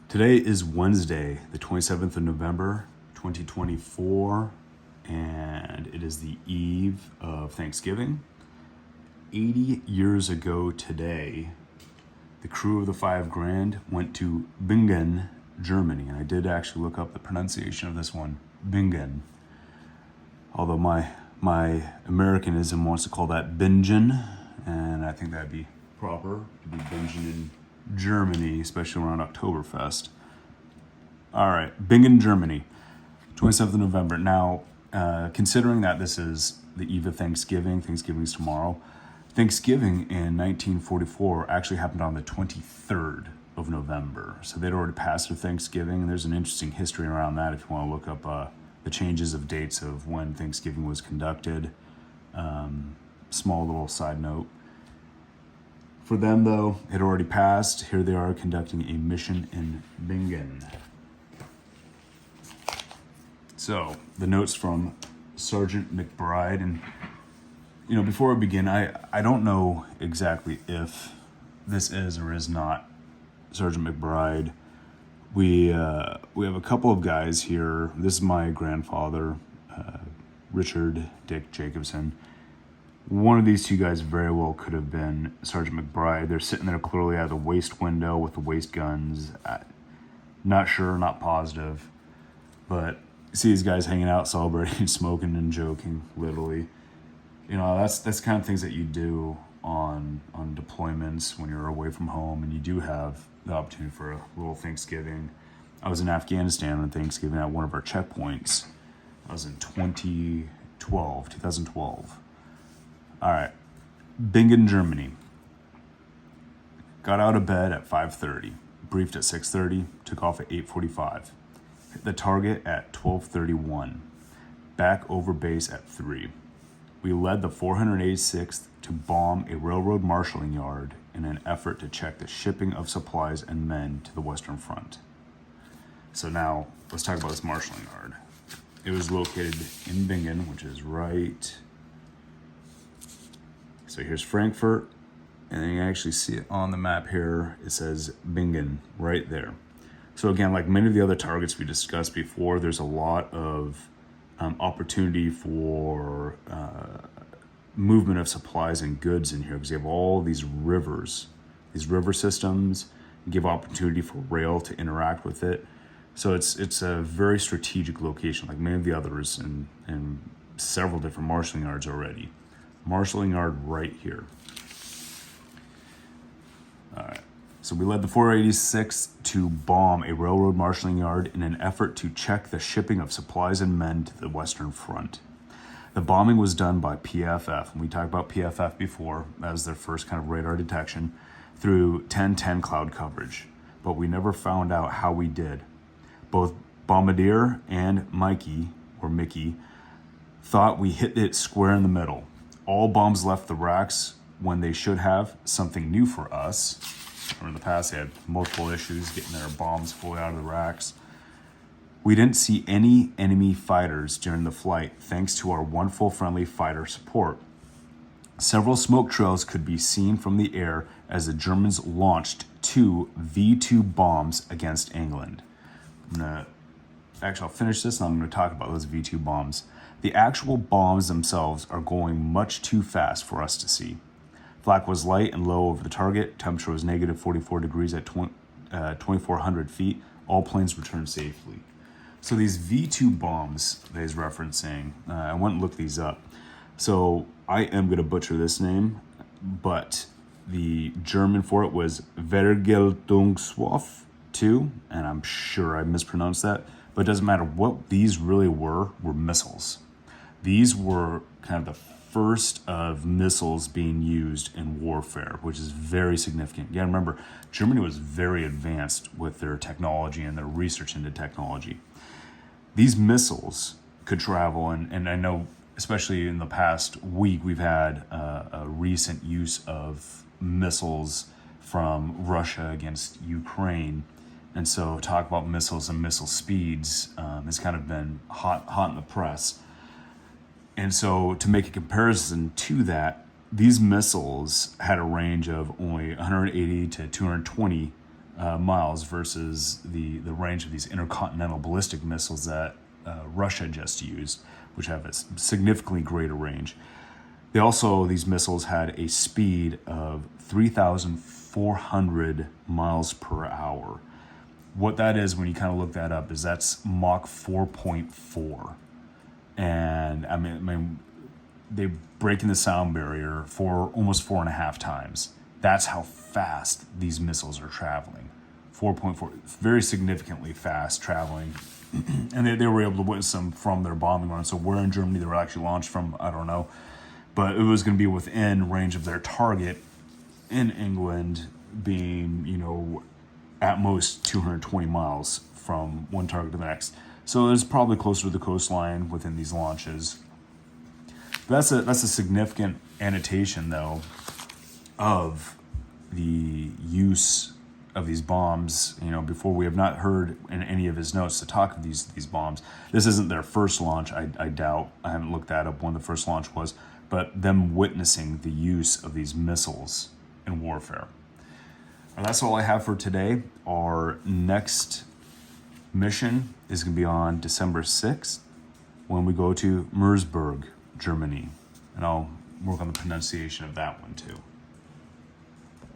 Today is Wednesday, the 27th of November, 2024, and it is the eve of Thanksgiving. 80 years ago today, the crew of the Five Grand went to Bingen, Germany, and I did actually look up the pronunciation of this one, Bingen. Although my Americanism wants to call that Bingen, and I think that'd be proper to be Bingen in Germany, especially around Oktoberfest. All right, Bingen, Germany, 27th of November. Now, considering that this is the eve of Thanksgiving, Thanksgiving's tomorrow, Thanksgiving in 1944 actually happened on the 23rd of November. So they'd already passed through Thanksgiving, and there's an interesting history around that if you want to look up the changes of dates of when Thanksgiving was conducted. Small little side note. For them, though, it had already passed. Here they are conducting a mission in Bingen. So, the notes from Sergeant McBride. And, before we begin, I don't know exactly if this is or is not Sergeant McBride. We have a couple of guys here. This is my grandfather, Richard Dick Jacobson. One of these two guys very well could have been Sergeant McBride. They're sitting there clearly out of the waist window with the waist guns. Not sure, not positive. But you see these guys hanging out, celebrating, smoking and joking, literally. That's the kind of things that you do on deployments when you're away from home and you do have the opportunity for a little Thanksgiving. I was in Afghanistan on Thanksgiving at one of our checkpoints. I was in 2012. All right, Bingen, Germany. Got out of bed at 5:30, briefed at 6:30, took off at 8:45. Hit the target at 12:31, back over base at 3. We led the 486th to bomb a railroad marshaling yard in an effort to check the shipping of supplies and men to the Western Front. So now, let's talk about this marshaling yard. It was located in Bingen, which is right... So here's Frankfurt, and then you actually see it on the map here. It says Bingen right there. So again, like many of the other targets we discussed before, there's a lot of opportunity for movement of supplies and goods in here because you have all these rivers, these river systems, give opportunity for rail to interact with it. So it's a very strategic location, like many of the others in several different marshaling yards already. Marshaling yard right here. All right. So we led the 486th to bomb a railroad marshaling yard in an effort to check the shipping of supplies and men to the Western Front. The bombing was done by PFF, and we talked about PFF before as their first kind of radar detection, through 10-10 cloud coverage, but we never found out how we did. Both Bombardier and Mickey thought we hit it square in the middle. All bombs left the racks when they should have. Something new for us. In the past, they had multiple issues getting their bombs fully out of the racks. We didn't see any enemy fighters during the flight, thanks to our wonderful friendly fighter support. Several smoke trails could be seen from the air as the Germans launched 2 V-2 bombs against England. I'll finish this and I'm going to talk about those V-2 bombs. The actual bombs themselves are going much too fast for us to see. Flak was light and low over the target. Temperature was negative 44 degrees at 2,400 feet. All planes returned safely. So these V-2 bombs that he's referencing, I went and looked these up. So I am going to butcher this name, but the German for it was Vergeltungswaffe 2, and I'm sure I mispronounced that, but it doesn't matter. What these really were missiles. These were kind of the first of missiles being used in warfare, which is very significant. You gotta remember, Germany was very advanced with their technology and their research into technology. These missiles could travel, and I know, especially in the past week, we've had a recent use of missiles from Russia against Ukraine. And so talk about missiles and missile speeds has kind of been hot in the press. And so to make a comparison to that, these missiles had a range of only 180 to 220 miles versus the range of these intercontinental ballistic missiles that Russia just used, which have a significantly greater range. These missiles had a speed of 3,400 miles per hour. What that is, when you kind of look that up, is that's Mach 4.4. And I mean, they're breaking the sound barrier for almost 4.5 times. That's how fast these missiles are traveling. 4.4, very significantly fast traveling. And they were able to witness them from their bombing run. So where in Germany they were actually launched from, I don't know. But it was going to be within range of their target in England, being, at most 220 miles from one target to the next. So it's probably closer to the coastline within these launches. That's a significant annotation, though, of the use of these bombs. Before, we have not heard in any of his notes to talk of these bombs. This isn't their first launch. I doubt. I haven't looked that up when the first launch was, but them witnessing the use of these missiles in warfare. And that's all I have for today. Our next mission is going to be on December 6th when we go to Mersburg, Germany. And I'll work on the pronunciation of that one too.